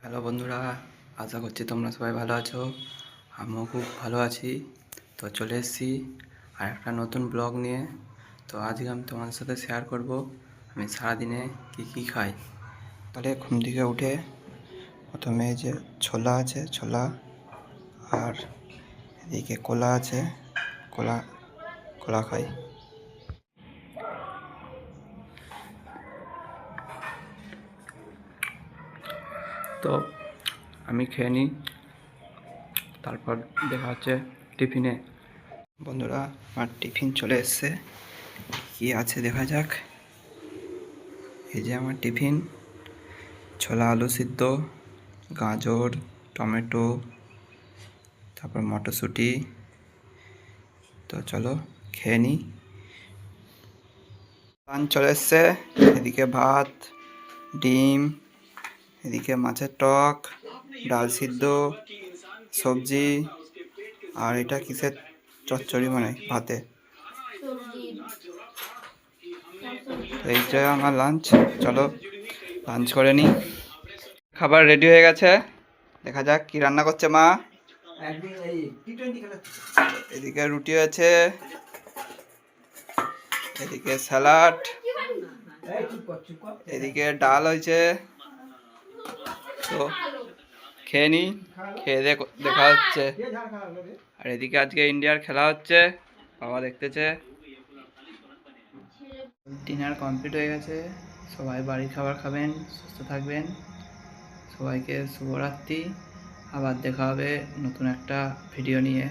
Hello বন্ধুরা, আশা করছি তোমরা সবাই ভালো আছো। আমিও খুব ভালো আছি। তো চলে এসেছি আর একটা নতুন ব্লগ নিয়ে। তো আজকে আমি তোমাদের সাথে শেয়ার করব আমি সারাদিনে কি খাই। তাহলে ঘুম থেকে উঠে প্রথমে এই যে ছোলা আছে, ছোলা আর এদিকে কলা আছে, কলা কলা খাই। তো আমি খেয়ে নিই, তারপর দেখা হচ্ছে টিফিনে। বন্ধুরা, আমার টিফিন চলে এসছে। কি আছে দেখা যাক। এই যে আমার টিফিন: ছোলা আলু সিদ্ধ, গাজর, টমেটো, তারপর মটরশুঁটি। তো চলো খেয়ে নিই। লাঞ্চ চলে এসছে। এদিকে ভাত, ডিম, এদিকে মাছের টক, ডাল সিদ্ধ, সবজি, আর এটা কিসের চচ্চড়ি মানে ভাতে। এইটা আমার লাঞ্চ। চলো লাঞ্চ করে নিই। খাবার রেডি হয়ে গেছে, দেখা যাক কি রান্না করছে মা। এদিকে রুটি আছে, এদিকে স্যালাড, এদিকে ডাল হয়েছে। তো খেয়ে নিই, খেয়ে দেখা হচ্ছে। আর এদিকে আজকে ইন্ডিয়ার খেলা হচ্ছে, বাবা দেখতেছে। ডিনার কমপ্লিট হয়ে গেছে, সবাই বাড়ির খাবার খাবেন, সুস্থ থাকবেন। সবাইকে শুভরাত্রি। আবার দেখা হবে নতুন একটা ভিডিও নিয়ে।